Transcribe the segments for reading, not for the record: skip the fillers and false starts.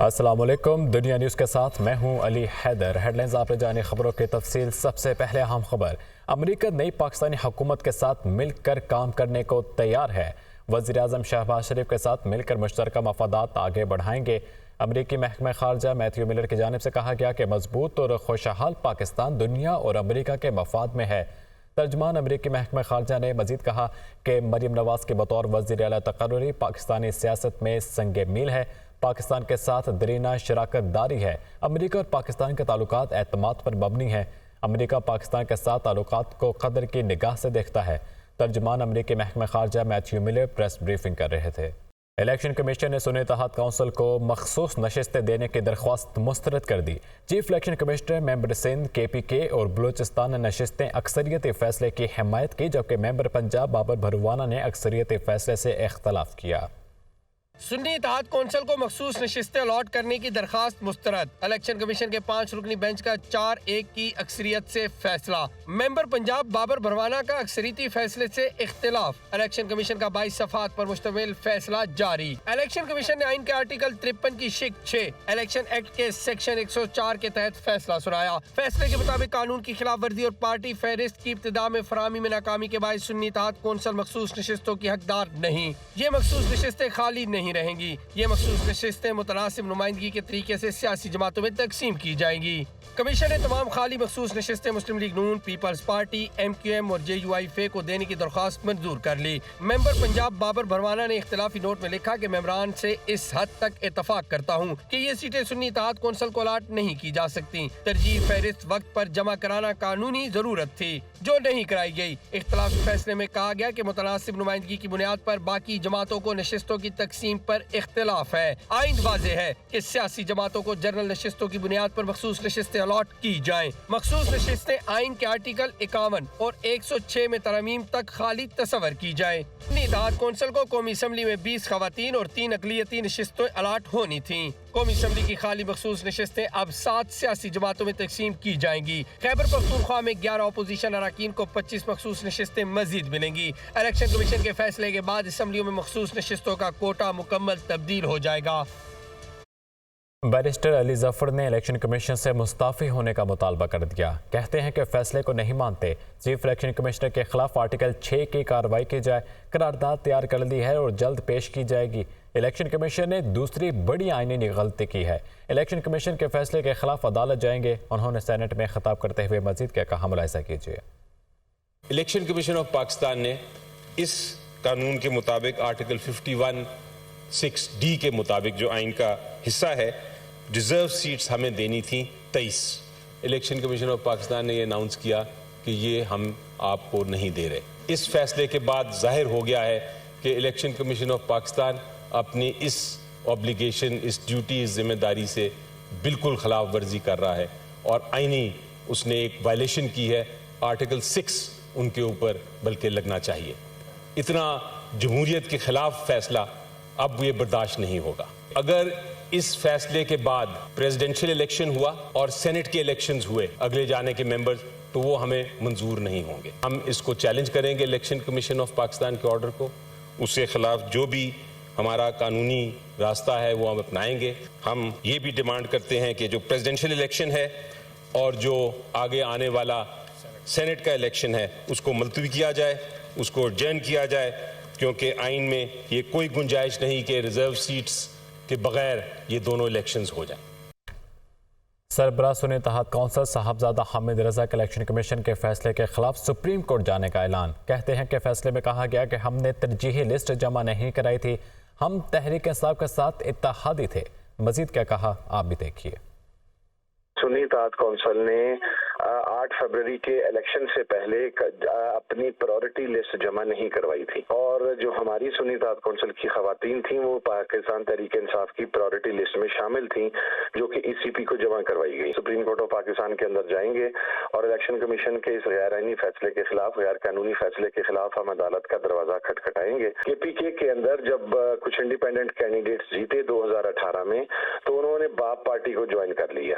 السلام علیکم، دنیا نیوز کے ساتھ میں ہوں علی حیدر۔ ہیڈلائنز آپ نے جانے خبروں کی تفصیل۔ سب سے پہلے اہم خبر، امریکہ نئی پاکستانی حکومت کے ساتھ مل کر کام کرنے کو تیار ہے۔ وزیراعظم شہباز شریف کے ساتھ مل کر مشترکہ مفادات آگے بڑھائیں گے۔ امریکی محکمہ خارجہ میتھیو ملر کی جانب سے کہا گیا کہ مضبوط اور خوشحال پاکستان دنیا اور امریکہ کے مفاد میں ہے۔ ترجمان امریکی محکمہ خارجہ نے مزید کہا کہ مریم نواز کے بطور وزیر اعلیٰ تقرری پاکستانی سیاست میں سنگ میل ہے۔ پاکستان کے ساتھ دیرینہ شراکت داری ہے۔ امریکہ اور پاکستان کے تعلقات اعتماد پر مبنی ہیں۔ امریکہ پاکستان کے ساتھ تعلقات کو قدر کی نگاہ سے دیکھتا ہے۔ ترجمان امریکی محکمہ خارجہ میتھیو ملر پریس بریفنگ کر رہے تھے۔ الیکشن کمیشن نے سنی اتحاد کونسل کو مخصوص نشستیں دینے کی درخواست مسترد کر دی۔ چیف الیکشن کمشنر ممبر سندھ KPK اور بلوچستان نے نشستیں اکثریتی فیصلے کی حمایت کی، جبکہ ممبر پنجاب بابر بھروانا نے اکثریتی فیصلے سے اختلاف کیا۔ سنی اتحاد کونسل کو مخصوص نشستیں الاٹ کرنے کی درخواست مسترد۔ الیکشن کمیشن کے 5 رکنی بینچ کا 4-1 کی اکثریت سے فیصلہ۔ ممبر پنجاب بابر بھروانا کا اکثریتی فیصلے سے اختلاف۔ الیکشن کمیشن کا 22 صفحات پر مشتمل فیصلہ جاری۔ الیکشن کمیشن نے آئین کے آرٹیکل 53 کی شق 6 الیکشن ایکٹ کے سیکشن 104 کے تحت فیصلہ سنایا۔ فیصلے کے مطابق قانون کی خلاف ورزی اور پارٹی فہرست کی ابتدا میں فراہمی میں ناکامی کے باعث سنی اتحاد کونسل مخصوص نشستوں کی حقدار نہیں۔ یہ مخصوص نشستیں خالی نہیں رہیں گی۔ یہ مخصوص نشستیں متناسب نمائندگی کے طریقے سے سیاسی جماعتوں میں تقسیم کی جائیں گی۔ کمیشن نے تمام خالی مخصوص نشستیں مسلم لیگ نون، پیپلز پارٹی، MQM اور JUI کو دینے کی درخواست منظور کر لی۔ ممبر پنجاب بابر بھروانا نے اختلافی نوٹ میں لکھا کہ ممبران سے اس حد تک اتفاق کرتا ہوں کہ یہ سیٹیں سنی اتحاد کونسل کو الاٹ نہیں کی جا سکتی۔ ترجیح فہرست وقت پر جمع کرانا قانونی ضرورت تھی جو نہیں کرائی گئی۔ اختلافی فیصلے میں کہا گیا کہ متناسب نمائندگی کی بنیاد پر باقی جماعتوں کو نشستوں کی تقسیم پر اختلاف ہے۔ آئین واضح ہے کہ سیاسی جماعتوں کو جنرل نشستوں کی بنیاد پر مخصوص نشستیں الاٹ کی جائیں۔ مخصوص نشستیں آئین کے آرٹیکل 51 اور 106 میں ترامیم تک خالی تصور کی جائیں۔ سنی اتحاد کونسل کو قومی اسمبلی میں 20 خواتین اور 3 اقلیتی نشستیں الاٹ ہونی تھیں۔ قومی اسمبلی کی خالی مخصوص نشستیں اب 7 سیاسی جماعتوں میں تقسیم کی جائیں گی۔ خیبر پختونخوا میں 11 اپوزیشن اراکین کو 25 مخصوص نشستیں مزید ملیں گی۔ الیکشن کمیشن کے فیصلے کے بعد اسمبلیوں میں مخصوص نشستوں کا کوٹا مکمل تبدیل ہو جائے گا۔ بیرسٹر علی ظفر نے الیکشن کمیشن سے مستعفی ہونے کا مطالبہ کر دیا۔ کہتے ہیں کہ فیصلے کو نہیں مانتے۔ چیف الیکشن کمشنر کے خلاف آرٹیکل 6 کی کارروائی کی جائے۔ قرارداد تیار کر لی ہے اور جلد پیش کی جائے گی۔ الیکشن کمیشن نے دوسری بڑی آئینی غلطی کی ہے۔ الیکشن کمیشن کے فیصلے کے خلاف عدالت جائیں گے۔ انہوں نے سینٹ میں خطاب کرتے ہوئے مزید کیا کہا، ملاحظہ کیجیے۔ الیکشن کمیشن آف پاکستان نے اس قانون کے مطابق آرٹیکل 51(6)D کے مطابق جو آئین کا حصہ ہے، ریزرو سیٹس ہمیں دینی تھیں 23۔ الیکشن کمیشن آف پاکستان نے یہ اناؤنس کیا کہ یہ ہم آپ کو نہیں دے رہے۔ اس فیصلے کے بعد ظاہر ہو گیا ہے کہ الیکشن کمیشن آف پاکستان اپنی اس اوبلیگیشن، اس ڈیوٹی، اس ذمہ داری سے بالکل خلاف ورزی کر رہا ہے اور آئینی اس نے ایک وائلیشن کی ہے۔ آرٹیکل 6 ان کے اوپر بلکہ لگنا چاہیے۔ اتنا جمہوریت کے خلاف فیصلہ اب یہ برداشت نہیں ہوگا۔ اگر اس فیصلے کے بعد پریزیڈنشل الیکشن ہوا اور سینٹ کے الیکشنز ہوئے اگلے جانے کے ممبرز، تو وہ ہمیں منظور نہیں ہوں گے۔ ہم اس کو چیلنج کریں گے الیکشن کمیشن آف پاکستان کے آرڈر کو۔ اس کے خلاف جو بھی ہمارا قانونی راستہ ہے وہ ہم اپنائیں گے۔ ہم یہ بھی ڈیمانڈ کرتے ہیں کہ جو پریزیڈنشل الیکشن ہے اور جو آگے آنے والا سینٹ کا الیکشن ہے اس کو ملتوی کیا جائے، اس کو ایڈجرن کیا جائے، کیونکہ آئین میں یہ کوئی گنجائش نہیں کہ ریزرو سیٹس کے بغیر یہ دونوں الیکشنز ہو جائیں۔ سربراہ سنی اتحاد کونسل صاحبزادہ حامد رضا کے الیکشن کمیشن کے فیصلے کے خلاف سپریم کورٹ جانے کا اعلان۔ کہتے ہیں کہ فیصلے میں کہا گیا کہ ہم نے ترجیحی لسٹ جمع نہیں کرائی تھی، ہم تحریک انصاف کے ساتھ اتحادی تھے۔ مزید کیا کہا آپ بھی دیکھیے۔ سنی اتحاد کونسل نے 8 فروری کے الیکشن سے پہلے اپنی پرائورٹی لسٹ جمع نہیں کروائی تھی، اور جو ہماری سنی اتحاد کونسل کی خواتین تھیں وہ پاکستان تحریک انصاف کی پرائورٹی لسٹ میں شامل تھیں، جو کہ ECP کو جمع کروائی گئی۔ سپریم کورٹ آف پاکستان کے اندر جائیں گے اور الیکشن کمیشن کے اس غیر آئینی فیصلے کے خلاف، غیر قانونی فیصلے کے خلاف ہم عدالت کا دروازہ کھٹکھٹائیں گے۔ KPK کے اندر جب کچھ انڈیپینڈنٹ کینڈیڈیٹس جیتے 2018 میں، تو انہوں نے باپ پارٹی کو جوائن کر لیا،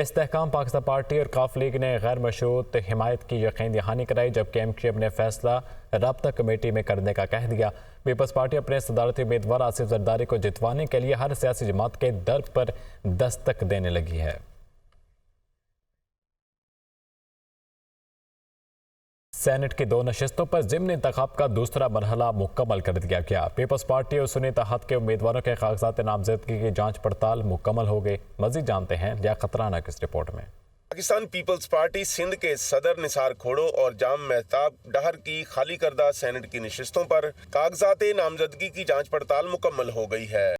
استحکام پاکستان پارٹی اور کاف لیگ نے غیر مشروط حمایت کی یقین دہانی کرائی، جبکہ ایم کیو ایم نے فیصلہ رابطہ کمیٹی میں کرنے کا کہہ دیا۔ پیپلز پارٹی اپنے صدارتی امیدوار آصف زرداری کو جتوانے کے لیے ہر سیاسی جماعت کے در پر دستک دینے لگی ہے۔ سینٹ کی 2 نشستوں پر ضمنی انتخاب کا دوسرا مرحلہ مکمل کر دیا گیا۔ پیپلز پارٹی اور سنی اتحاد کے امیدواروں کے کاغذات نامزدگی کی جانچ پڑتال مکمل ہو گئی۔ مزید جانتے ہیں لیاقت رانا کی اس رپورٹ میں۔ پاکستان پیپلز پارٹی سندھ کے صدر نثار کھوڑو اور جام مہتاب ڈہر کی خالی کردہ سینٹ کی نشستوں پر کاغذات نامزدگی کی جانچ پڑتال مکمل ہو گئی ہے۔